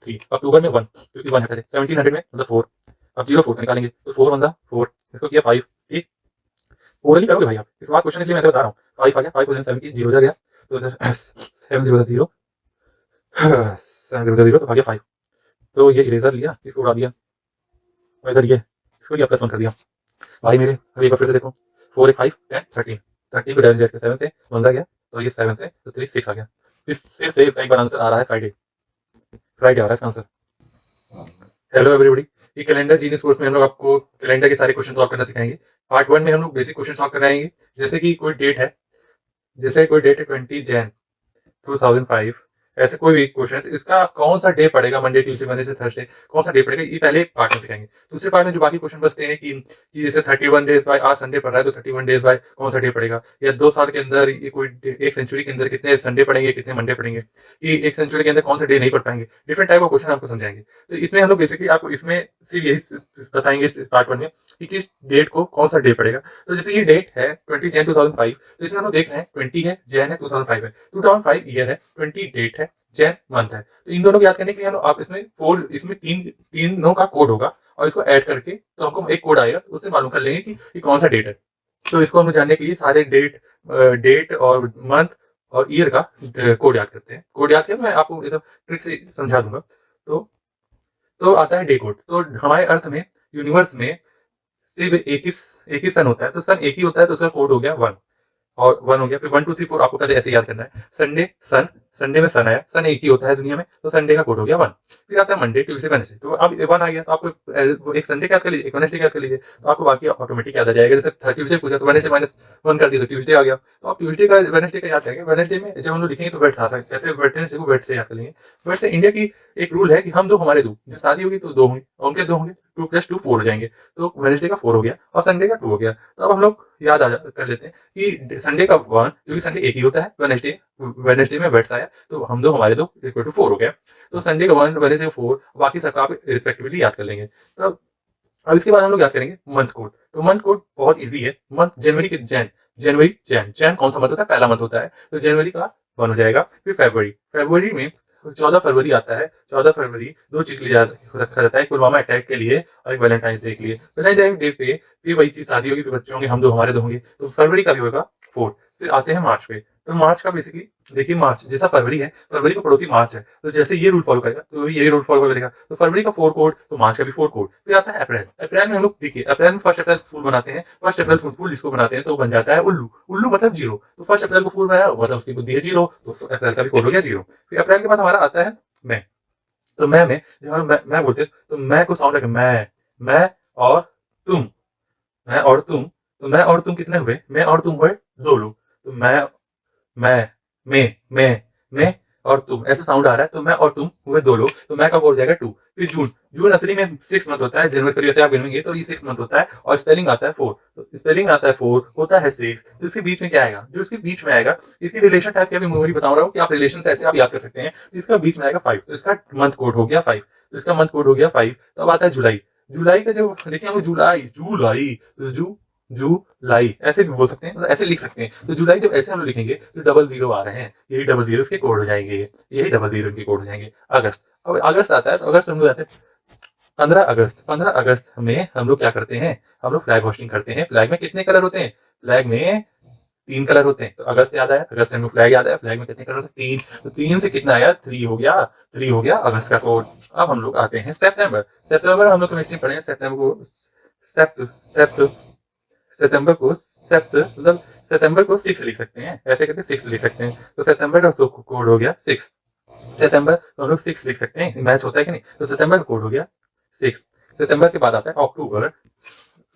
3, अक्टूबर में 1 क्योंकि 1 हटा दे, 1700 में मतलब 4, अब 04 निकालेंगे तो 4 1 4, इसको किया 5, ठीक ओरली करोगे भाई आप, इसके बाद क्वेश्चन इसलिए मैं ऐसे बता रहा हूँ। 5 आ गया, 5 7 की 0 हो गया तो इधर 7 0 0 7 0 0 तो आ गया 5, तो ये इरेजर लिया, इसको उड़ा दिया और इधर ये इसको लिया +1 कर दिया भाई मेरे। अभी एक बार फिर से देखो, 4 1 5 10 13, 13 को डायरेक्ट के 7 से 1 गया तो ये 7 से तो 3 6 आ गया। फिर से इसका एक बार आंसर आ रहा है फ्राइडे, फ्राइडे आ रहा है इसका आंसर। हेलो एवरीबॉडी, ये कैलेंडर जीनियस कोर्स में हम लोग आपको कैलेंडर के सारे क्वेश्चन सॉल्व करना सिखाएंगे। पार्ट 1 में हम लोग बेसिक क्वेश्चन सॉल्व कराएंगे, जैसे कि कोई डेट है, जैसे कोई डेट है 20 जैन 2005, ऐसे कोई भी क्वेश्चन है तो इसका कौन सा डे पड़ेगा, मंडे ट्यूसडे वेडनेसडे थर्सडे, कौन सा डे पड़ेगा, ये पहले पार्ट में सिखाएंगे। दूसरे पार्ट में जो बाकी क्वेश्चन बचते हैं कि जैसे 31 डेज बाय, आज संडे पड़ रहा है तो 31 डेज बाय कौन सा डे पड़ेगा, या 2 साल के अंदर ये कोई एक सेंचुरी के अंदर कितने संडे पड़ेंगे कितने मंडे पड़ेंगे, कि एक सेंचुरी के अंदर कौन सा डे नहीं पढ़ पाएंगे, डिफरेंट टाइप ऑफ क्वेश्चन आपको समझाएंगे। तो इसमें हम लोग बेसिकली आपको इसमें सिर्फ यही बताएंगे इस पार्ट 1 में कि किस डेट को कौन सा डे पड़ेगा। तो जैसे ये डेट है 20 जैन 2005, तो इसमें हम लोग देख रहे हैं 20 है, जैन है, 2005 है, 2005 ईयर है, 20 डेट है, जैन मंथ है। तो इन दोनों को याद करने के लिए हम आप इसमें तीनों का कोड होगा और इसको ऐड करके तो हमको एक कोड आएगा, तो उससे मालूम कर लेंगे कि ये कौन सा डेट है। तो इसको हम जानने के लिए सारे डेट और मंथ और ईयर का कोड याद करते हैं। कोड याद किया मैं आपको एकदम ट्रिक से समझा दूंगा। तो आता है डे कोड। तो हमारे अर्थ में, यूनिवर्स में सिर्फ एक ही सन होता है, तो सन एक ही होता है, तो उसका कोड हो गया 1 और 1 हो गया। फिर 1 2 3 4 आपको पहले ऐसे याद करना है। संडे सन, संडे में सन आया, सन एक ही होता है दुनिया में, तो संडे का कोड हो गया 1। फिर आता है मंडे ट्यूसडे वेडनेसडे, तो अब 1 आ गया तो आपको एक संडे याद कर लीजिए, एक वेडनेसडे याद कर लीजिए, तो आपको बाकी ऑटोमेटिक याद आ जाएगा। जैसे ट्यूसडे पूछा तो वेडनेसडे -1 कर दिया तो ट्यूसडे आ गया। तो आप ट्यूसडे का वेडनेसडे का याद करेंगे, वेडनेसडे में जब हम लोग लिखेंगे तो वेट्स आ सकते, कैसे वेडनेसडे को वेट से याद कर लेंगे। वेट से इंडिया की एक रूल है कि हम दो हमारे दो, जब शादी होगी तो 2 होंगे और उनके 2 होंगे, 2 + 2 4 हो जाएंगे। तो वेडनेसडे का 4 हो गया और संडे का 2 हो गया। तो अब हम लोग याद कर लेते हैं कि संडे का 1, क्योंकि संडे एक ही होता है, वेडनेसडे में वेट्स आया तो हम दो हमारे दो इक्वल टू 4 हो गया। तो संडे का 1, वेडनेसडे का 4, बाकी सबका आप रिस्पेक्टिवली याद कर लेंगे। तो अब इसके बाद हम लोग याद करेंगे मंथ कोड। तो मंथ कोड बहुत इजी है। मंथ जनवरी के जैन कौन सा मंथ होता है, पहला मंथ होता है, तो जनवरी का 1 हो जाएगा। फिर फरवरी में 14 फरवरी आता है। 14 फरवरी 2 चीज के लिए रखा जाता है, पुलवामा अटैक के लिए और एक वैलेंटाइन डे के लिए। वैलेंटाइन डे पे फिर वही चीज, शादी होगी, फिर बच्चे होंगे, हम दो हमारे दो होंगे, तो फरवरी का भी होगा 4। फिर आते हैं मार्च पे। तो मार्च का बेसिकली देखिए, मार्च जैसा फरवरी है, फरवरी का पड़ोसी मार्च है, तो जैसे ये रूल फॉलो करेगा तो यही रूल फॉलो करेगा। तो फरवरी का 4 कोड, तो मार्च का भी 4 कोड। फिर आता है अप्रैल। अप्रैल में हम लोग देखिए, अप्रैल में 1 अप्रैल फूल बनाते हैं। 1 अप्रैल फूल जिसको बनाते हैं तो बन जाता है उल्लू। उल्लू मतलब 0, तो 1 अप्रैल को फूल बनाया मतलब उसकी बुद्धि है 0, तो अप्रैल का भी कोड हो गया 0। फिर अप्रैल के बाद हमारा आता है मई। तो मैं जब हम मैं बोलते हैं तो मैं को साउंड है मैं और तुम, मैं और तुम, तो मैं और तुम कितने हुए, मैं और तुम हुए 2 लोग। तो मैं मैं और तुम ऐसा साउंड आ रहा है, तो मैं और तुम हुए 2 लोग, तो मैं का हो जाएगा 2। फिर जून असली में 6 मंथ होता है, जनवरी फरवरी से आप गिनेंगे तो ये 6 मंथ होता है और स्पेलिंग आता है 4। तो स्पेलिंग आता है 4, होता है 6, तो इसके बीच में क्या आएगा, जो इसके बीच में आएगा, इसकी रिलेशन टाइप की अभी मेमोरी बता रहा हूँ कि आप रिलेशन ऐसे आप याद कर सकते हैं। तो इसका बीच में आएगा 5, तो इसका मंथ कोड हो गया 5, तो इसका मंथ कोड हो गया 5। तो अब आता है जुलाई। जुलाई का जो देखिए हम जुलाई जुलाई तो जुलाई ऐसे भी बोल सकते हैं, मतलब ऐसे लिख सकते हैं। तो जुलाई जब ऐसे हम लोग लिखेंगे तो 00 आ रहे हैं, यही 00 इसके कोड हो जाएंगे, यही 00 इनके कोड हो जाएंगे। अगस्त, अब अगस्त आता है तो अगस्त हम लोग आते हैं 15 अगस्त। 15 अगस्त में हम लोग क्या करते हैं, हम लोग फ्लैग होस्टिंग करते हैं। फ्लैग में कितने कलर होते हैं, फ्लैग में 3 कलर होते हैं। तो अगस्त याद आया, अगस्त से हम लोग फ्लैग याद आया, फ्लैग में कितने कलर होते हैं 3, तो 3 से कितना आया 3 हो गया, 3 हो गया अगस्त का कोड। अब हम लोग आते हैं सितंबर। सितंबर हम लोग केमिस्ट्री पढ़े हैं, सितंबर को सितंबर को मतलब सितंबर को 6 लिख सकते हैं, ऐसे करके 6 लिख सकते हैं। तो सितंबर का कोड हो गया 6। सितंबर तो हम लोग 6 लिख सकते हैं, मैच होता है कि नहीं। तो सितंबर का कोड हो गया 6। सितंबर के बाद आता है अक्टूबर।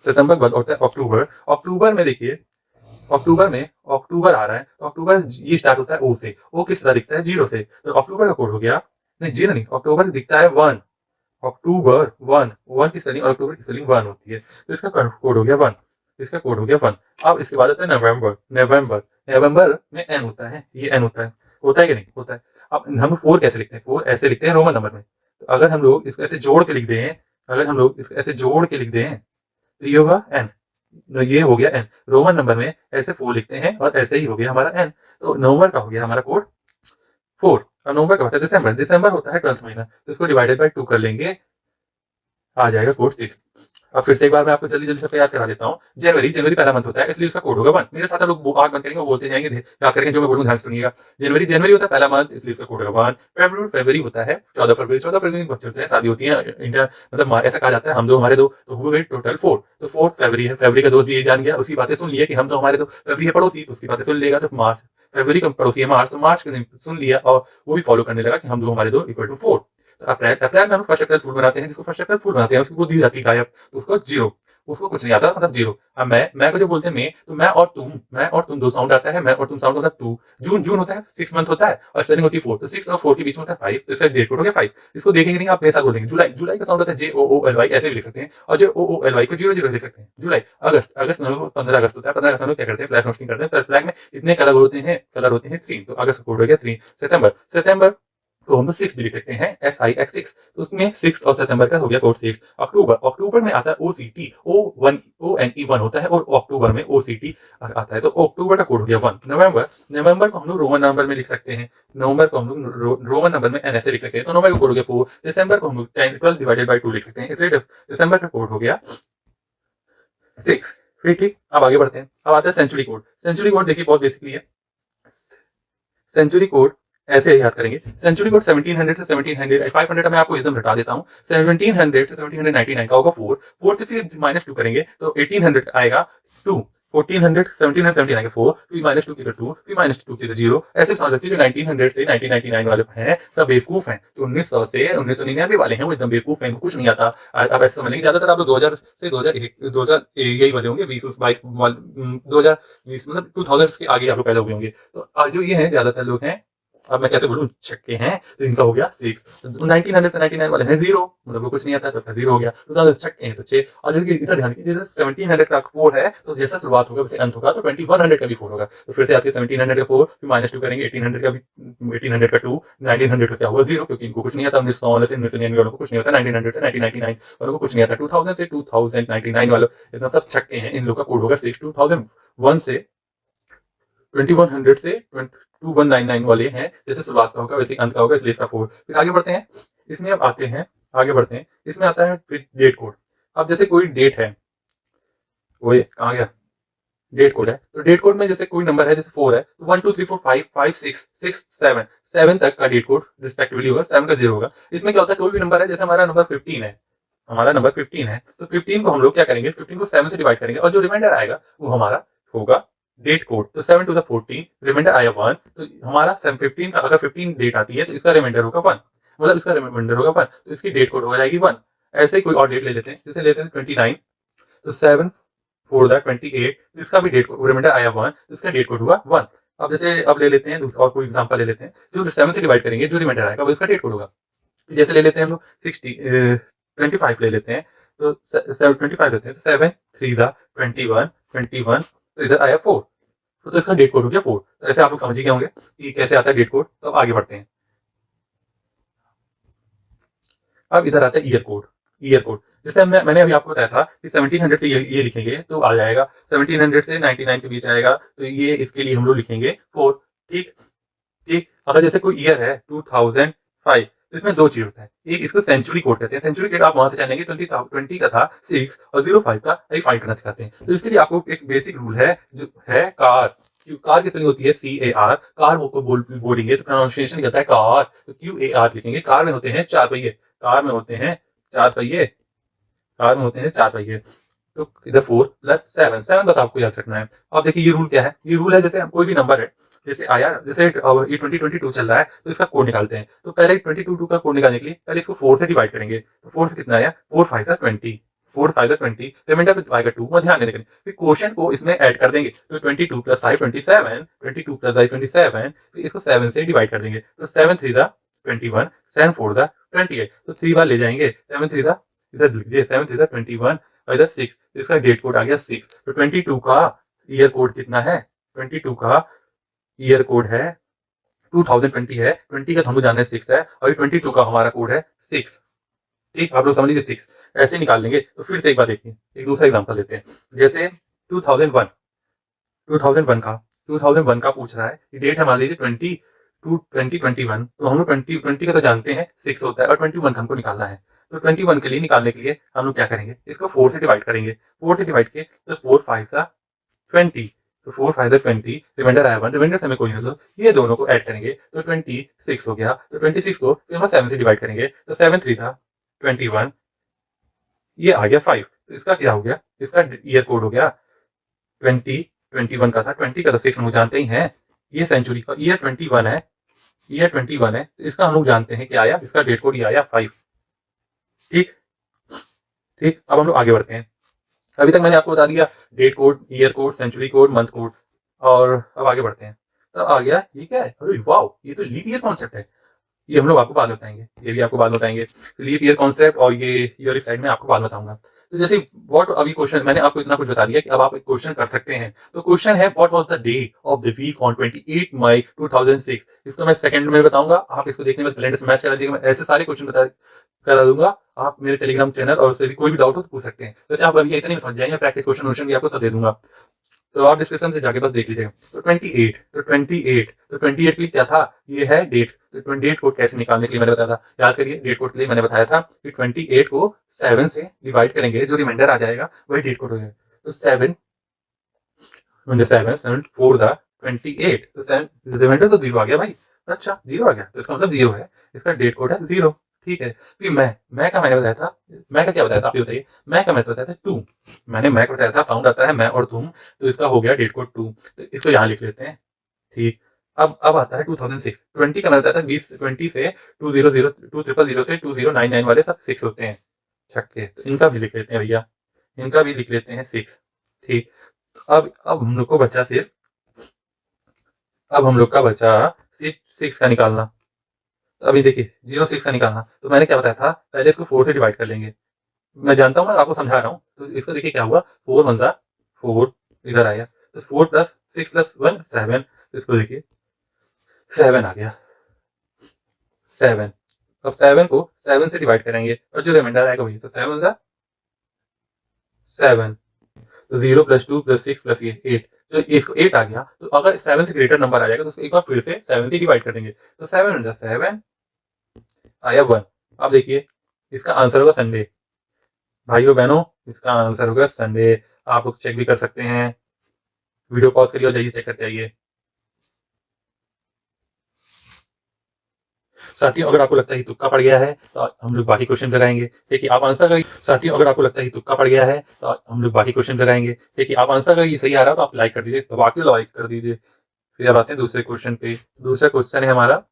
सितंबर के बाद होता है अक्टूबर। अक्टूबर में देखिए, अक्टूबर में अक्टूबर आ रहा है, तो अक्टूबर ये स्टार्ट होता है ओ से। ओ किस तरह दिखता है, 0 से। तो अक्टूबर का कोड हो गया, नहीं 0 नहीं, अक्टूबर दिखता है 1। अक्टूबर 1 की स्पेलिंग और अक्टूबर की स्पेलिंग 1 होती है, तो इसका कोड हो गया 1। इसका कोड हो गया 1। अब इसके बाद आता है नवंबर। नवंबर में एन होता है, ये एन होता है कि नहीं होता है। अब हम 4 कैसे लिखते हैं, 4 ऐसे लिखते हैं रोमन नंबर में। तो अगर हम लोग इसको ऐसे जोड़ के लिख दें, अगर हम लोग इसको ऐसे जोड़ के लिख दें तो ये होगा एन, ये हो गया एन। रोमन नंबर में ऐसे 4 लिखते हैं और ऐसे ही हो गया हमारा एन। तो नवंबर का हो गया हमारा कोड 4। अब नवंबर का होता है दिसंबर, दिसंबर होता है 12th महीना, तो इसको डिवाइडेड बाय 2 कर लेंगे, आ जाएगा कोड 6। अब फिर से एक बार मैं आपको जल्दी जल्दी से याद करा देता हूँ। जनवरी, जनवरी पहला मंथ होता है, इसलिए उसका कोड होगा 1। मेरे साथ लोग आग बंद करेंगे, वो बोलते जाएंगे, याद करेंगे, जो मैं बोलूँ ध्यान से सुनिएगा। जनवरी, जनवरी होता है पहला मंथ, इसलिए इसका कोड होगा 1। फरवरी, फरवरी होता है 14 फरवरी, 14 फरवरी बच्चे होते हैं, शादी होती है, इंडिया मतलब ऐसा कहा जाता है हम दो हमारे दो, तो हो गए टोटल 4। तो 4 फरवरी है, फरवरी का दोस्त भी ये जान गया, उसकी बातें सुन लिया कि हम तो हमारे दो, फरवरी है पड़ोसी, तो उसकी बातें सुन लेगा। तो मार्च, फरवरी का पड़ोसी है मार्च, तो मार्च के दिन सुन लिया और वो भी फॉलो करने लगा कि हम दो हमारे दो इक्वल टू 4। तो अप्रैल, अप्रैल में हम फर्स्ट अप्रैल फूल बनाते हैं, जिसको फर्स्ट अप्रैल फूल बनाते हैं उसकी बुद्धि जाती है गायब, तो उसको 0, उसको कुछ नहीं आता, मतलब 0। अब मैं को जो बोलते हैं मैं, तो मैं और तुम दो साउंड आता है, मैं और तुम साउंड होता है 2। जून, जून होता है 6 मंथ होता है और स्पेलिंग होती है 4, तो 6 और 4 के बीच में होता है 5, तो इसका डेट कोड हो गया 5। इसको देखेंगे नहीं आप, मेरे साथ बोलेंगे जुलाई, जुलाई का साउंड होता है JOOLY, ऐसे भी लिख सकते हैं, और JOOLY को 00 लिख सकते हैं। जुलाई, अगस्त, अगस्त में 15 अगस्त होता है, 15 अगस्त में क्या करते हैं, फ्लैग रोस्टिंग करते हैं, फ्लैग में इतने कलर होते हैं, कलर होते हैं 3, तो अगस्त का कोड हो गया 3। सितंबर, सितंबर तो हम 6 भी लिख सकते हैं, SIX6, तो उसमें 6 और सितंबर का हो गया कोड 6। अक्टूबर, अक्टूबर में आता है OCT, ONE1 होता है, और अक्टूबर में OCT आता है, तो अक्टूबर का कोड हो गया 1। नवंबर, नवंबर को हम लोग रोमन नंबर में लिख सकते हैं, नवंबर को हम लोग रोमन नंबर में NS लिख सकते हैं, तो नवंबर का कोड हो गया 4। दिसंबर को हम लोग 12 डिवाइडेड बाय 2 लिख सकते हैं, इसलिए दिसंबर का कोड हो गया 6। फिर ठीक, अब आगे बढ़ते हैं। अब आता है सेंचुरी कोड। सेंचुरी कोड देखिए बहुत बेसिकली है। सेंचुरी कोड ऐसे याद करेंगे, सेंचुरी कोड 1700 से 1700, 500 मैं आपको एकदम हटा देता हूँ, 1700 से 1799 का होगा 4, 4 से फिर -2 करेंगे तो 1800 आएगा 2, 1400, 1779 का 4, फिर -2 की तो 2, फिर -2 की तो 0, ऐसे समझ सकते हैं। जो 1900 से 1999 वाले हैं सब बेवकूफ हैं, जो 1900 से 1999 वाले हैं वो एकदम बेवकूफ हैं, इनको कुछ नहीं आता। आप ऐसे समझ लेंगे ज्यादातर आप लोग 2000 से 2001 यही वाले होंगे, 20 22 2020 मतलब 2000 के आगे आप लोग पैदा हुए होंगे, तो जो ये हैं ज्यादातर लोग हैं, अब मैं कैसे बोलूं, छक्के हैं, तो इनका हो गया 6। 1900 से 99 वाले हैं 0, मतलब वो कुछ नहीं आता, तो इसका 0 हो गया। तो ज्यादा छक्के हैं तो 6। और जो इधर ध्यान कीजिए, 1700 का 4 है, तो जैसा शुरुआत होगा वैसे अंत होगा, तो 2100 का भी 4 होगा। तो फिर से आपके 1700 का 4, फिर -2 करेंगे, 1800 का भी, 1800 का 2, 1900 का क्या होगा 0, क्योंकि इनको कुछ नहीं आता। 1900 वाले से 1999 वालों को कुछ नहीं आता, 1900 से 1999 वालों को कुछ नहीं आता, 2000 से 2099 वालों एकदम सब छक्के हैं, इन लोग का कोड होगा 6। 2001 से 2100 से 2199 वाले हैं, जैसे शुरुआत का होगा वैसे अंत का होगा, इसलिए इसका 4। फिर आगे बढ़ते हैं, इसमें अब आते हैं, आगे बढ़ते हैं, इसमें आता है फिर डेट कोड। अब जैसे कोई डेट है, वो कहाँ गया, डेट कोड है, तो डेट कोड में जैसे कोई नंबर है, जैसे 4 है, तो 1 2 3 4 5 5 6 6 7 7 तक का डेट कोड रिस्पेक्टिवली होगा, 7 का 0 होगा। इसमें क्या होता है, कोई भी नंबर है, जैसे हमारा नंबर 15 है, हमारा नंबर 15 है, तो 15 को हम लोग क्या करेंगे, 15 को 7 से डिवाइड करेंगे, और जो रिमाइंडर आएगा वो हमारा होगा डेट कोड। तो 7 टू द 14, रिमाइंडर आया 1, तो हमारा 15 का अगर 15 डेट आती है तो इसका रिमाइंडर होगा 1, मतलब इसका रिमाइंडर होगा 1, तो इसकी डेट कोड हो जाएगी 1। ऐसे ही कोई और डेट ले लेते हैं, जैसे लेते हैं 29, तो 7 4 द 28, तो इसका भी डेट रिमाइंडर आया 1, तो इसका डेट कोड हुआ 1। अब जैसे अब ले लेते हैं दूसरा और कोई एग्जांपल ले लेते हैं, जो 7 से डिवाइड करेंगे जो रिमाइंडर आएगा वो इसका डेट कोड होगा। तो जैसे ले लेते हैं हम लोग 25 ले लेते हैं, तो 25 लेते हैं, तो 7 3 द 21 21, तो इधर आया 4, तो इसका डेट कोड हो गया 4। तो ऐसे आप लोग समझ ही गए होंगे कि कैसे आता है डेट कोड। तो अब आगे बढ़ते हैं, अब इधर आता है ईयर कोड। ईयर कोड जैसे मैंने अभी आपको बताया था कि 1700 से ये लिखेंगे तो आ जाएगा, 1700 से 99 के बीच आएगा, तो ये इसके लिए हम लोग लिखेंगे 4। ठीक ठीक, अगर जैसे कोई ईयर है 2005, तो इसमें दो चीज होता है, एक इसको सेंचुरी कोड कहते हैं, सेंचुरी कोड आप वहां से जानेंगे, 20 का था 6 और 05 का फाइंड करना चाहते हैं, तो इसके लिए आपको एक बेसिक रूल है जो है कार। कार की स्पेलिंग होती है CAR, कार को बोलेंगे तो प्रोनाउंसिएशन निकलता है कार, तो QAR लिखेंगे। कार में होते हैं 4 पहिए, कार में होते हैं 4 पहिए, कार में होते हैं 4 पहिए, तो इधर 4 + 7 7 बस आपको याद रखना है। अब देखिए ये रूल क्या है, ये रूल है जैसे कोई भी नंबर है, जैसे आया, जैसे ये 2022 चल रहा है, तो इसका कोड निकालते हैं, तो पहले 22 का कोड निकालने के लिए पहले इसको 4 से डिवाइड करेंगे, तो 4 से कितना आया, 4 5 सा 20, 4 5 सा 20, रिमाइंडर पे आएगा 2, मैं ध्यान देने के लिए फिर क्वेश्चन को इसमें ऐड कर देंगे, तो 22 + 5 27, 22 + 5 27, फिर इसको 7 से डिवाइड कर देंगे, तो 7 3 सा 21, 7 4 सा 28, तो 3 बार ले जाएंगे, 7 3 सा इधर लिखिए, 7 3 सा 21 और इधर 6, तो इसका डेट कोड आ गया 6। तो 22 का ईयर कोड कितना है, 22 का ईयर कोड है 2020 है, 20 का हमको जानना है 6 है, और 22 का हमारा कोड है 6। ठीक, आप लोग समझ लीजिए 6 ऐसे निकाल लेंगे। तो फिर से एक बार देखिए, एक दूसरा एग्जांपल लेते हैं, जैसे 2001 2001 का पूछ रहा है, डेट है मान लीजिए टू 2021, तो हम लोग 20 का तो जानते हैं 6 होता है और 21 का हमको निकालना है। तो 21 के लिए निकालने के लिए हम लोग क्या करेंगे, इसको 4 से डिवाइड करेंगे। 4 से डिवाइड किए तो 4 5 सा 20, तो 4 5 सा 20, रिमाइंडर आया 1, रिमाइंडर से हमें कोई मतलब ये दोनों को ऐड करेंगे तो 26 हो गया। तो 26 को फिर हम 7 से डिवाइड करेंगे तो 7 3 था 21, ये आ गया 5। तो इसका क्या हो गया, इसका ईयर कोड हो गया 21 का था, 20 का तो 6 हम लोग जानते ही हैं, ये सेंचुरी का ईयर 21 है, ईयर 21 है, तो इसका हम लोग जानते हैं क्या आया, इसका डेट कोड ये आया 5। ठीक ठीक, अब हम लोग आगे बढ़ते हैं। अभी तक मैंने आपको बता दिया date code, year code, century code, month code, और अब आगे बढ़ते हैं। तो आ गया ये क्या है, अरे वाह, ये तो लीप ईयर कॉन्सेप्ट है। ये हम लोग आपको बाद में बताएंगे, ये भी आपको बाद में बताएंगे। लीप ईयर कॉन्सेप्ट और ये ईयर स्लाइड में आपको बाद में बताऊंगा। तो जैसे व्हाट, अभी क्वेश्चन मैंने आपको इतना कुछ बता दिया कि अब आप एक क्वेश्चन कर सकते हैं। तो क्वेश्चन है what was the day of the week on 28 May 2006। इसको मैं सेकंड में बताऊंगा, आप इसको देखने में कैलेंडर से मैच करा दीजिएगा। मैं ऐसे सारे क्वेश्चन करा दूंगा। आप मेरे टेलीग्राम चैनल और उस पर भी कोई भी डाउट हो तो पूछ सकते हैं। वैसे आप अभी इतने में समझ जाएंगे, प्रैक्टिस क्वेश्चन भी आपको सब दे दूंगा, तो आप डिस्क्रिप्शन से जाके बस देख लीजिएगा। तो 28 के लिए क्या था, ये है डेट। तो 28 को कैसे निकालने के लिए मैंने बताया था, याद करिए, डेट कोड के लिए मैंने बताया था कि 28 को 7 से डिवाइड करेंगे, जो रिमाइंडर आ जाएगा वही डेट कोड हो जाएगा। तो 7 7 7 4 था 28, तो 7 रिमाइंडर तो 0 आ गया भाई। अच्छा 0 आ गया, तो इसका मतलब 0 है, इसका डेट कोड है 0। ठीक है, फिर मैं का मैंने बताया था, मैं का क्या बताया था आप ये बताइए। मैं का मैंने बताया था 2, मैंने मैं का बताया था साउंड आता है मैं और तुम, तो इसका हो गया डेट कोड 2। तो इसको यहाँ लिख लेते हैं। ठीक, अब आता है 2006। 20 का मैंने बताया था 20, 20 से 200 2000 से 2099 वाले सब 6 होते हैं छक्के, तो इनका भी लिख लेते हैं भैया, इनका भी लिख लेते हैं 6। ठीक, तो अब हम लोग को बचा सिर्फ, अब हम लोग का बचा सिर्फ 6 का निकालना। तो अभी देखिए 06 का निकालना, तो मैंने क्या बताया था, पहले इसको 4 से डिवाइड कर लेंगे। मैं जानता हूँ, मैं आपको समझा रहा हूँ। तो इसको देखिए क्या हुआ, 4 1 जा 4, इधर आया, तो 4 प्लस 6 प्लस 1 7, तो इसको देखिए 7 आ गया 7। अब 7 को 7 से डिवाइड करेंगे और जो रिमाइंडर आएगा वही, तो 7 जा 7, तो 0 प्लस 2 प्लस 6 प्लस ये 8, तो इसको 8 आ गया। तो अगर 7 से ग्रेटर नंबर आ जाएगा तो उसको एक बार फिर से 7 से डिवाइड कर देंगे, तो 7 जा 7 आया 1। अब देखिए इसका आंसर होगा संडे। भाइयों बहनों, इसका आंसर होगा संडे। आप लोग चेक भी कर सकते हैं, वीडियो पॉज करिए और जाइए चेक करते आइए। साथियों अगर आपको लगता है कि तुक्का पड़ गया है तो हम लोग बाकी क्वेश्चन लगाएंगे, देखिए आप आंसर करिए। साथियों अगर आपको लगता है कि तुक्का पड़ गया है तो हम लोग बाकी क्वेश्चन लगाएंगे, देखिए आप आंसर करिए, सही आ रहा है तो आप लाइक कर दीजिए, तो बाकी लाइक कर दीजिए। फिर अब आते हैं दूसरे क्वेश्चन पे। दूसरा क्वेश्चन है हमारा,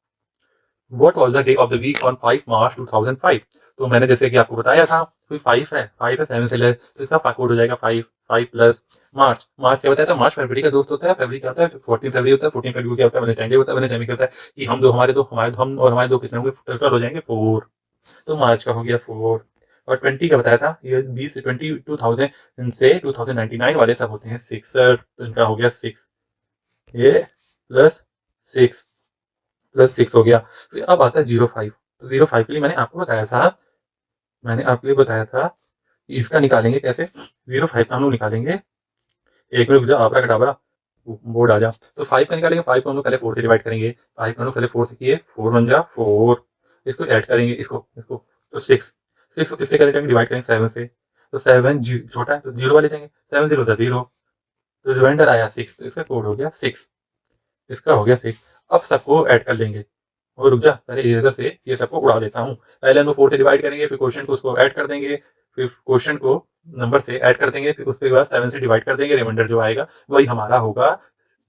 what was the day of the week on 5 March 2005। तो मैंने जैसे कि आपको बताया था, कोई 5 है, 7 से ले, तो इसका कोड हो जाएगा 5 5 प्लस मार्च। मार्च क्या बताया था, मार्च फरवरी का दोस्त होता है, फरवरी क्या होता है 14 फरवरी होता है, 14 फरवरी को क्या होता है वैलेंटाइन डे होता है, वैलेंटाइन क्या होता है कि हम दो हमारे दो हमारे हम और हमारे दो कितने होंगे, टोटल हो जाएंगे 4। तो मार्च का हो गया 4। और 20 का बताया था, ये 20 से 20 2000 से 2099 वाले सब होते हैं 6, तो इनका हो गया 6, ये प्लस 6 प्लस 6 हो गया। फिर अब आता है 05। तो 05 के लिए मैंने आपको बताया था, मैंने आपके लिए बताया था कि इसका निकालेंगे कैसे। 05 का हम लोग निकालेंगे, एक मिनट रुक आपका कटाबरा बोर्ड आ जा। तो 5 का निकालेंगे, 5 को हम लोग पहले 4 से डिवाइड करेंगे, 5 को हम लोग पहले 4 से किए, 4 1 जा 4, इसको ऐड करेंगे, इसको तो 6 6 को किससे करेंगे, डिवाइड करेंगे 7 से, तो 7 छोटा है तो 0 वाले जाएंगे, 7 0 0, तो रिमाइंडर आया 6, तो इसका कोड हो गया 6, इसका हो गया 6। अब सबको ऐड कर लेंगे, और रुक जा पहले इरेजर से ये सबको उड़ा देता हूँ। पहले हम 4 से डिवाइड करेंगे, फिर क्वेश्चन को उसको ऐड कर देंगे, फिर क्वेश्चन को नंबर से ऐड कर देंगे, फिर उसके बाद 7 से डिवाइड कर देंगे, रिमाइंडर जो आएगा वही हमारा होगा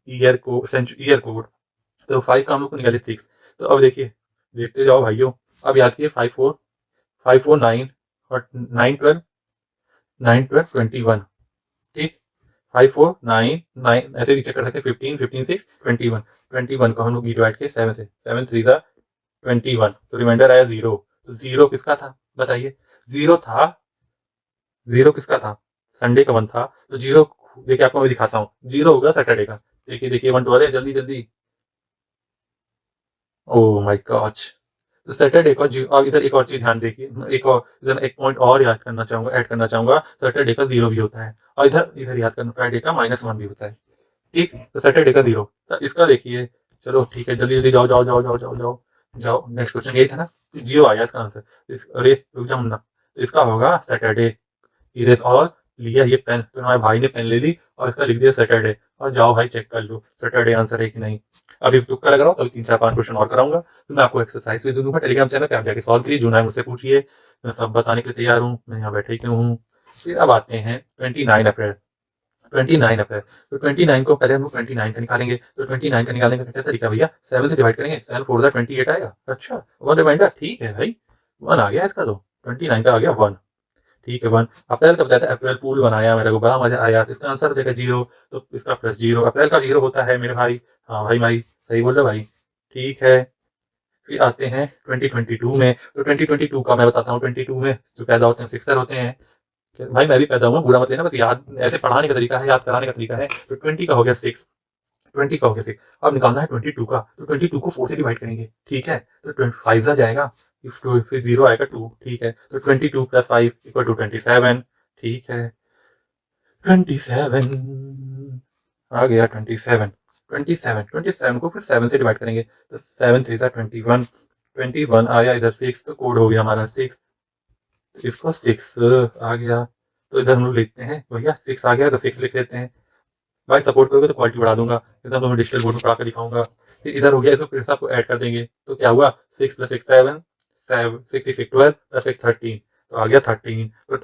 ईयर कोड। तो 5 का हम लोग को निकाले 6। तो अब देखिए, देखते जाओ भाइयों, अब याद कीजिए 5 4 5 4 9 और 9 12 9 12 21। ठीक, 5 4 9 9 ऐसे भी चेक कर सकते हैं, 15 15 6 21 21 को हम लोग डिवाइड किए 7 से, 7 3 था 21, तो रिमाइंडर आया 0। तो 0 किसका था बताइए, 0 था, 0 किसका था, संडे का 1 था। तो 0 देखिए आपको मैं दिखाता हूँ, 0 होगा सैटरडे का। देखिए देखिए 1 2 जल्दी जल्दी, ओ माय गॉड। तो सैटरडे का और इधर एक और चीज ध्यान देखिए, एक और इधर एक पॉइंट और याद करना चाहूंगा, ऐड करना चाहूंगा, सैटरडे का 0 भी होता है, और इधर इधर याद करना फ्राइडे का -1 भी होता है। ठीक, तो सैटरडे का 0, तो इसका देखिए चलो ठीक है, जल्दी जल्दी जाओ जाओ जाओ जाओ जाओ जाओ जाओ। नेक्स्ट क्वेश्चन यही था ना, जीरो आ गया इसका आंसर। अरे रुक जाओ मुन्ना, तो इसका होगा सैटरडे। इरेज ऑल, लिया ये पेन, तो हमारे भाई ने पेन ले ली और इसका लिख दिया सैटरडे। और जाओ भाई चेक कर लो सैटरडे आंसर है कि नहीं। अभी तुक्का लग रहा हूँ, अभी 3 4 5 क्वेश्चन और कराऊंगा, तो मैं आपको एक्सरसाइज भी दे दूंगा टेलीग्राम चैनल पे, आप जाके सॉल्व करिए, जो ना है मुझसे पूछिए, मैं सब बताने के लिए तैयार हूँ, मैं यहाँ बैठे क्यों हूँ। फिर अब आते हैं 29 अप्रैल। 29 अप्रैल, तो 29 को पहले हम लोग 29 का निकालेंगे। तो 29 का निकालने का क्या तरीका भैया, 7 से डिवाइड करेंगे, 7 4 28 आएगा। अच्छा 1 रिमाइंडर, ठीक है भाई, 1 आ गया इसका, तो 29 का आ गया 1। ठीक है 1। अप्रैल का बताया था, अप्रैल फूल बनाया, मेरे को बड़ा मजा आया, तो इसका आंसर हो जाएगा 0, तो इसका +0। अप्रैल का 0 होता है मेरे भाई, हाँ भाई भाई सही बोल रहे भाई, ठीक है। फिर आते हैं 2022 में, तो 2022 का मैं बताता हूँ। 22 में जो पैदा होते हैं सिक्सर होते हैं। भाई मैं भी पैदा हुआ, बुरा मत लेना, बस याद ऐसे पढ़ाने का तरीका है, याद कराने का तरीका है। तो 20 का हो गया 6, 20 का हो गया 6। अब निकालना है 22 का, तो 22 को 4 से डिवाइड करेंगे, ठीक है, तो 25 आ जाएगा, फिर 0 आएगा 2, ठीक है, तो 22 + 5 = 27, ठीक है। 27 आ गया, 27। 27 को फिर 7 से डिवाइड करेंगे, तो 7 3 21, 21 आया इधर 6, तो कोड हो गया हमारा 6, इसको 6 आ गया, तो इधर हम लोग लिखते हैं भैया 6 आ गया, तो 6 लिख लेते हैं। भाई सपोर्ट करोगे तो क्वालिटी बढ़ा दूंगा, एकदम तुम्हें डिजिटल बोर्ड में पढ़ा कर दिखाऊंगा। फिर इधर हो गया, इसको फिर से आपको ऐड कर देंगे, तो क्या हुआ 6 + 6 7, 6 6 12 + 6 13, तो आ गया 13। तो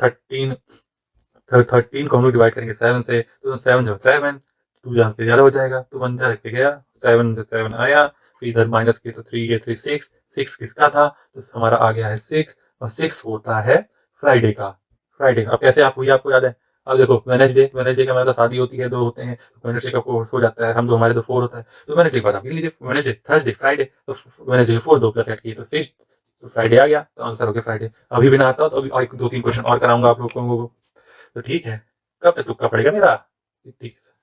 13 को हम लोग डिवाइड करेंगे 7 से, तो 7 जो 7, 2 यहाँ पे ज़्यादा हो जाएगा, तो 1 जा के गया, 7 7 आया, फिर इधर माइनस किए तो 3 ये 3 6, 6 किसका था, तो हमारा आ गया है 6, और 6 होता है फ्राइडे का। फ्राइडे अब कैसे आप हुई आपको याद है, अब देखो वेडनेसडे, वेडनेसडे का मतलब शादी होती है, 2 होते हैं, तो वेडनेसडे का 4 हो जाता है, हम दो हमारे तो 4 होता है, तो वेडनेसडे के बाद आप लिख लीजिए वेडनेसडे थर्सडे फ्राइडे, तो वेडनेसडे 4 2 + 8 किए तो 6, तो फ्राइडे आ गया, तो आंसर हो गया फ्राइडे। अभी भी ना आता हो तो अभी 2 3 क्वेश्चन और कराऊंगा आप लोगों को, तो ठीक है। कब तक तुक्का पड़ेगा मेरा, ठीक है,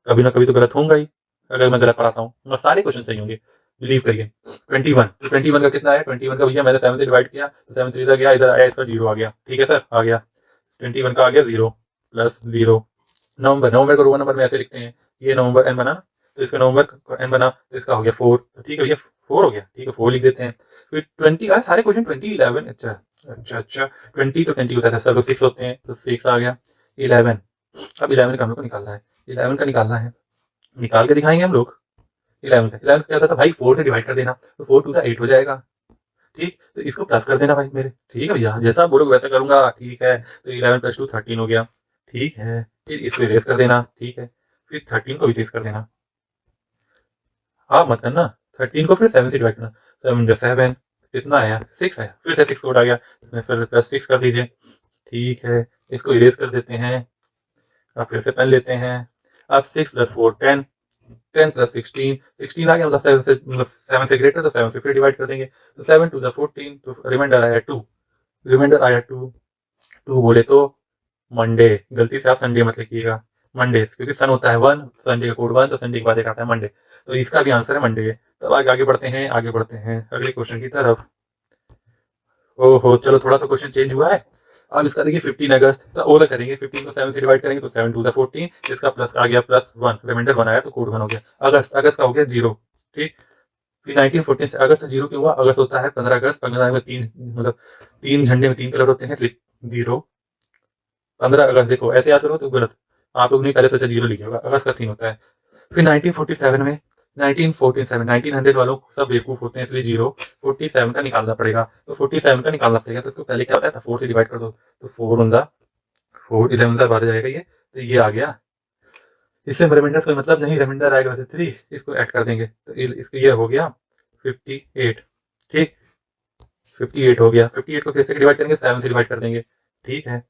कभी ना कभी तो गलत होऊंगा ही, अगर मैं गलत पढ़ाता हूँ, मैं सारे क्वेश्चन सही होंगे, बिलीव करिए। 21, तो 21 का कितना आया, 21 का भैया मैंने 7 से डिवाइड किया, तो 7 3 गया, इधर आया, इसका 0 आ गया, ठीक है सर आ गया, 21 का आ गया 0 + 0। नवंबर, नवंबर को रोमन नंबर में ऐसे लिखते हैं, ये नवंबर एन बना, तो इसका नवंबर एन बना, तो इसका हो गया 4, तो ठीक है भैया 4 हो गया, ठीक है 4 लिख देते हैं। फिर 20 आए सारे क्वेश्चन 20 11, अच्छा अच्छा अच्छा 20, तो 20 होता है सब लोग 6 होते हैं, तो 6 आ गया। 11, अब 11 का हम लोग को निकालना है, 11 का निकालना है, निकाल के दिखाएंगे हम लोग। 11 का क्या होता था भाई, 4 से डिवाइड कर देना, तो 4 2 8 हो जाएगा, ठीक, तो इसको प्लस कर देना भाई मेरे, ठीक है भैया जैसा आप बोलोगे वैसा करूंगा, ठीक है, तो 11 + 2 13 हो गया, ठीक है, फिर इसको इरेज कर देना, ठीक है, फिर 13 को भी इरेज कर देना, आप मत करना, 13 को फिर 7 से डिवाइड करना, 7 7 कितना आया 6 आया, फिर से 6 कोड आ गया, इसमें फिर +6 कर दीजिए, ठीक है, इसको इरेज कर देते हैं। अब फिर से पेन लेते हैं, अब 6 + 4 10, 10 + 16, 16 आ गया, मतलब 7 से, मतलब 7 से ग्रेटर, तो 7 से फिर डिवाइड कर देंगे, तो 7 2 14, तो रिमाइंडर आया 2, रिमाइंडर आया 2, 2 बोले तो मंडे, गलती से आप संडे मत लिखिएगा, मंडे, क्योंकि सन होता है 1, संडे का कोड 1, तो संडे के बाद एक आता है मंडे, तो इसका भी आंसर है मंडे। तब आगे आगे बढ़ते हैं, आगे बढ़ते हैं अगले क्वेश्चन की तरफ। ओहो चलो थोड़ा सा क्वेश्चन चेंज हुआ है, अब इसका देखिए 15 अगस्त, तो ओला करेंगे, 15 को 7 से डिवाइड करेंगे, तो 7 2 14, इसका प्लस आ गया +1, रिमाइंडर 1 आया, तो कोड 1 हो गया। अगस्त, अगस्त का हो गया 0, ठीक, फिर 1914 से अगस्त 0 क्यों हुआ, अगस्त होता है 15 अगस्त, 15 में 3, मतलब 3 झंडे में 3 कलर होते हैं, 0 15 अगस्त, देखो ऐसे याद करो तो गलत, आप लोग ने पहले सोचा 0 लिखा होगा, अगस्त का 3 होता है। फिर 1947 में, 1947 1900 वालों सब बेवकूफ होते हैं, इसलिए 0 47 का निकालना पड़ेगा, तो 47 का निकालना पड़ेगा, तो इसको पहले क्या होता था 4 से डिवाइड कर दो, तो 4 × 4 11 बार जाएगा ये, तो ये आ गया, इससे रिमाइंडर कोई मतलब नहीं, रिमाइंडर आएगा वैसे 3, इसको ऐड कर देंगे, तो इसको ये हो गया 58, ठीक, 58 हो गया, 58 को कैसे डिवाइड करेंगे, 7 से डिवाइड कर देंगे, ठीक है,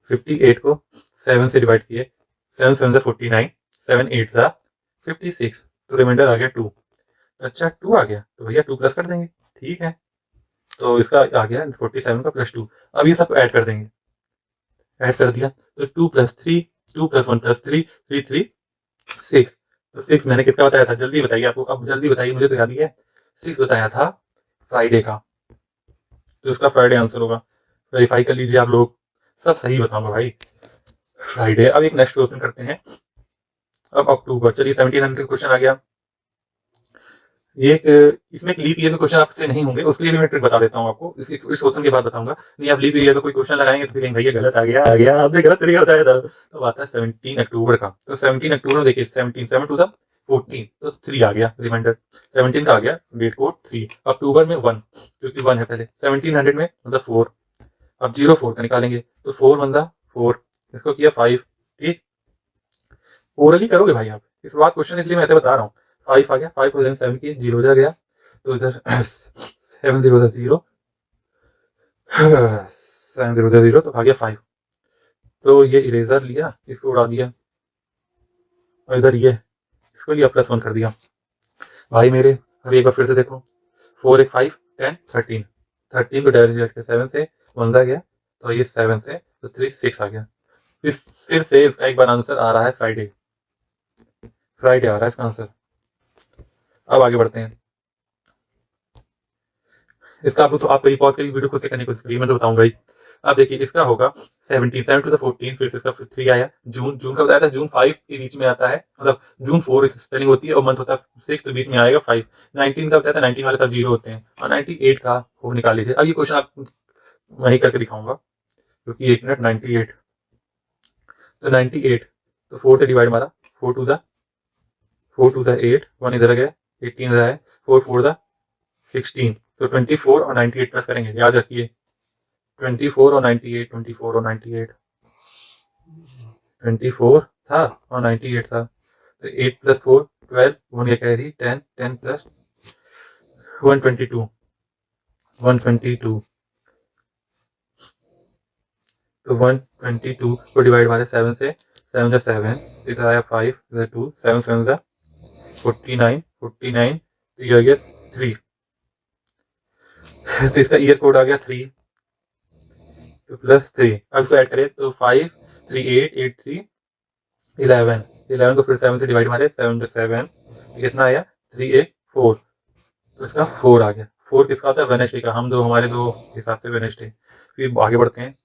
58 को 7 से डिवाइड किए, 7 7 49, 7 8 56, तो रिमाइंडर आ गया 2, अच्छा 2 आ गया, तो भैया 2 प्लस कर देंगे, ठीक है, तो इसका आ गया 47 का +2, अब ये सबको ऐड कर देंगे, ऐड कर दिया, तो 2 + 3, 2 + 1 + 3, 3 3 6, तो 6 मैंने किसका बताया था, जल्दी बताइए आपको, अब जल्दी बताइए, मुझे तो याद ही है, 6 बताया था फ्राइडे का, तो इसका फ्राइडे आंसर होगा, वेरीफाई कर लीजिए आप लोग, सब सही बताऊंगा भाई, फ्राइडे। अब एक नेक्स्ट क्वेश्चन करते हैं, अब अक्टूबर, चलिए 1700 क्वेश्चन आ गया। ये इसमें एक लीप ईयर के क्वेश्चन आपसे नहीं होंगे, उसके लिए भी मैं ट्रिक बता देता हूँ आपको, इस क्वेश्चन के बाद बताऊंगा। नहीं आप लीप ईयर का कोई क्वेश्चन लगाएंगे तो फिर भैया गलत आ गया आपने गलत तरीका बताया था। तो आता है 17 अक्टूबर का। तो 17 अक्टूबर में देखिए 17 7 टू 14, तो 3 आ गया रिमाइंडर, 17 का आ गया डेट कोड 3, अक्टूबर में 1 क्योंकि 1 है पहले, 1700 में मतलब 4, अब 04 का निकालेंगे तो 4 1 4, इसको किया 5, ठीक। ओरली करोगे भाई आप, इस बात क्वेश्चन इसलिए मैं ऐसे बता रहा हूँ। 5 आ गया, 5 को 7 की 0 जा गया, तो इधर 7 0 0 7 0 0, तो आ गया 5। तो ये इरेजर लिया, इसको उड़ा दिया, और इधर ये इसको लिया +1 कर दिया। भाई मेरे अभी एक बार फिर से देखो, 4 1 5 10 13, 13 को डायरेक्ट करके 7 से 1 जा गया, तो ये 7 से तो 3 6 आ गया। फिर से इसका एक बार आंसर आ रहा है फ्राइडे आ रहा है इसका आंसर। अब आगे बढ़ते हैं। इसका आप कहीं पॉज करिए वीडियो खुद से करने को, मैं तो बताऊंगा ही। अब देखिए इसका होगा 17 7 to 14, फिर से इसका 3 आया, जून का बताया था, जून 5 के बीच में आता है, मतलब जून 4 स्पेलिंग होती है और मंथ होता है 6, तो बीच में आएगा 5। 19 का बताया था, 19 वाले सब 0 होते हैं, और 98 का वो निकाल लीजिए। अब ये क्वेश्चन आप वही करके दिखाऊंगा, क्योंकि 1 मिनट 98, तो 98 तो 4 से डिवाइड मारा, 4 टू 8, 1 इधर आ गया, 18 इधर है, 4 4 16, तो 24 और 98 प्लस करेंगे, याद रखिए 24 और 98, 24 और 98, 24 था और 98 था, तो 8 + 4 12, वन के कैरी 10 10 + 122 122, तो 122 को डिवाइड मारे 7 से, 7 जा 7, इधर आया 5, इधर 2, 7 7 जा 49 49, तो ये आ गया 3, तो इसका ईयर कोड आ गया 3, तो +3, अब इसको ऐड करें तो 5 3 8 8 3 11 को फिर 7 से डिवाइड मारे, 7 + 7, कितना आया 3 1 4, तो इसका 4 आ गया। 4 किसका होता है, वेडनेसडे का, हमारे दो हिसाब से वेडनेसडे। फिर आगे बढ़ते हैं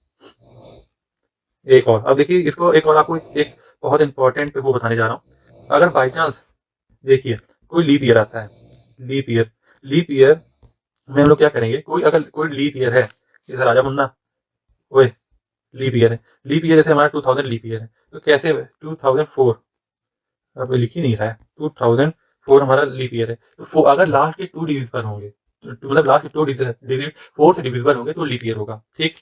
एक और। अब देखिए इसको एक और आपको एक बहुत इंपॉर्टेंट वो बताने जा रहा हूँ। अगर बाई चांस देखिए कोई लीप ईयर आता है, लीप ईयर में हम लोग क्या करेंगे, अगर कोई लीप ईयर है, इधर राजा मुन्ना, ओए लीप ईयर है, लीप ईयर जैसे हमारा 2000 लीप ईयर है, तो कैसे 2004, अब लिख ही नहीं रहा है, 2004 हमारा लीप ईयर है, तो अगर लास्ट के 2 डिजिट पर होंगे, मतलब लास्ट के 2 डिजिट 4 से डिविजिबल होंगे तो लीप ईयर होगा, ठीक।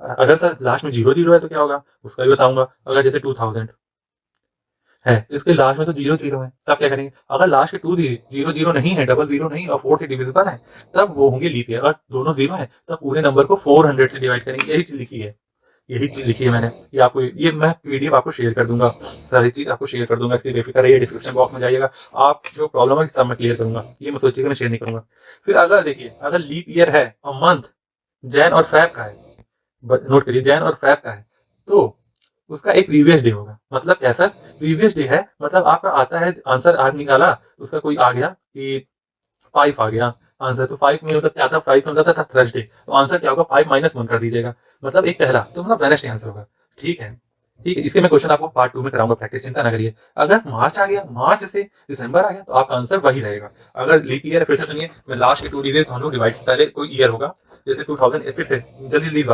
अगर सर लास्ट में 0 0 है तो क्या होगा, उसका भी बताऊंगा। अगर जैसे 2000 है तो इसके लास्ट में तो 0 0 है, तब क्या करेंगे, अगर लास्ट के 2 0 0 नहीं है, डबल 0 नहीं और 4 से डिविजिबल है, तब वो होंगे लीप ईयर। अगर दोनों 0 है तब पूरे नंबर को 400 से डिवाइड करेंगे। यही चीज लिखी है मैंने, ये आपको, ये मैं पीडीएफ आपको शेयर कर दूंगा, सारी चीज आपको शेयर कर दूंगा, इसकी बेफिक्र रहिए, डिस्क्रिप्शन बॉक्स में जाइएगा, आप जो प्रॉब्लम है सब मैं क्लियर करूंगा, ये मैं सोचिएगा मैं शेयर नहीं करूंगा। फिर अगर देखिए अगर लीप ईयर है और मंथ जैन और फैब का है, नोट करिए जैन और फैब का है, तो उसका एक प्रीवियस डे होगा। मतलब कैसा प्रीवियस डे है, मतलब आपका आता है आंसर, आप निकाला उसका कोई आ गया कि 5 आ गया आंसर, तो 5 में मतलब क्या था, 5 में होता था थर्सडे, तो आंसर क्या होगा 5 - 1 कर दीजिएगा, मतलब एक पहला, तो मतलब वेडनेसडे आंसर होगा, ठीक है। इसके मैं क्वेश्चन आपको पार्ट 2 में कराऊंगा, प्रैक्टिस चिंता ना करिए। अगर मार्च आ गया, मार्च से दिसंबर आ गया, तो आपका आंसर वही रहेगा। अगर लीप ईयर है, फिर से सुनिए, मैं लास्ट के 2 डिजिट हम लोग डिवाइड, पहले कोई ईयर होगा, जैसे 2000, फिर से जल्दी लीप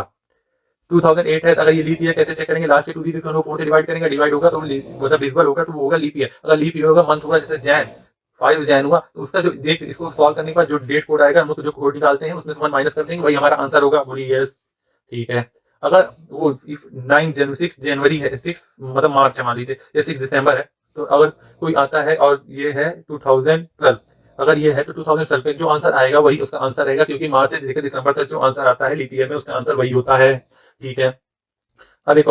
2008 है, तो अगर ये लीप ईयर कैसे चेक करेंगे, लास्ट के 2 डिजिट को 4 से डिवाइड करेंगे, डिवाइड होगा तो मतलब डिविजिबल होगा, तो वो होगा लीप ईयर। अगर लीप ईयर होगा, मंथ होगा, जैसे जैन 5 जैन हुआ, तो उसका जो डेट, इसको सॉल्व करने के बाद जो डेट कोड आएगा, हम लोग जो कोड निकालते हैं उसमें से 1 माइनस कर देंगे, वही हमारा आंसर होगा। बोलिए यस, ठीक है। अगर वो 6 जनवरी है, 6 मतलब मार्च मान लीजिए, या 6 दिसंबर है, तो अगर कोई आता है और ये है 2012, अगर ये है तो 2012 पे जो आंसर आएगा वही उसका आंसर रहेगा, क्योंकि मार्च से लेकर दिसंबर तक जो आंसर आता है लीप ईयर में, उसका आंसर वही होता है, ठीक है। अब एक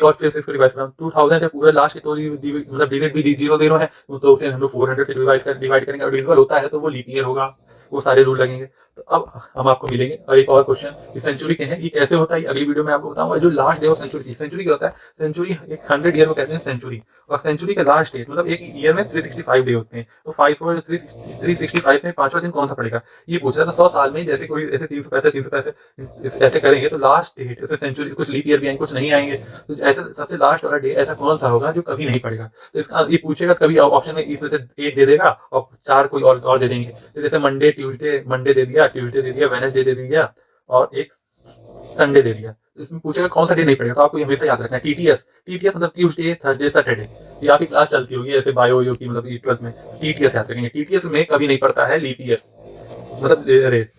और फिर से इसको रिवाइज करें, 2000 है, पूरे लास्ट के तो मतलब डिजिट भी 0 0 है, तो उसे हम लोग 400 से डिवाइड करेंगे, और डिविजिबल होता है तो वो लीप ईयर होगा, वो सारे रूल लगेंगे। तो अब हम आपको मिलेंगे और एक और क्वेश्चन सेंचुरी के हैं, ये कैसे होता है अगली वीडियो में आपको बताऊंगा। जो लास्ट डे ऑफ सेंचुरी थी, सेंचुरी क्या होता है, सेंचुरी एक 100 ईयर को कहते हैं सेंचुरी, और सेंचुरी के लास्ट डे मतलब एक ईयर में 365 डे होते हैं, तो 365 में 5वां दिन कौन सा पड़ेगा ये पूछ रहा था। 100 साल में जैसे कोई ऐसे 365 ऐसे करेंगे तो लास्ट डेट ऐसे सेंचुरी, कुछ लीप ईयर भी आएंगे कुछ नहीं आएंगे, तो ऐसे सबसे लास्ट वाला डे ऐसा कौन सा होगा जो कभी नहीं पड़ेगा। तो इसका ये पूछेगा, कभी ऑप्शन में इसमें से एक दे देगा और 4 कोई और दे देंगे। तो जैसे मंडे दे दिया, ट्यूसडे दे दिया, वेडनेसडे दे दिया और एक संडे दे दिया। तो इसमें पूछेगा कौन सा डे नहीं पड़ेगा, तो आपको हमेशा याद रखना है टीटीएस। टीटीएस मतलब ट्यूसडे, थर्सडे, सैटरडे। ये आपकी क्लास चलती होगी ऐसे बायो की, मतलब 12th में टीटीएस याद रखेंगे। टीटीएस में कभी नहीं पड़ता है लीप ईयर, मतलब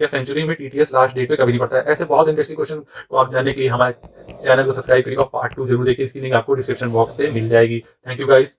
या सेंचुरी में टीटीएस लास्ट डेट पे कभी नहीं पड़ता है। ऐसे बहुत इंटरेस्टिंग क्वेश्चन को आप जानने के लिए हमारे चैनल को सब्सक्राइब करिए और पार्ट 2 जरूर देखिए, इसकी लिंक आपको डिस्क्रिप्शन बॉक्स पे मिल जाएगी। Thank you guys.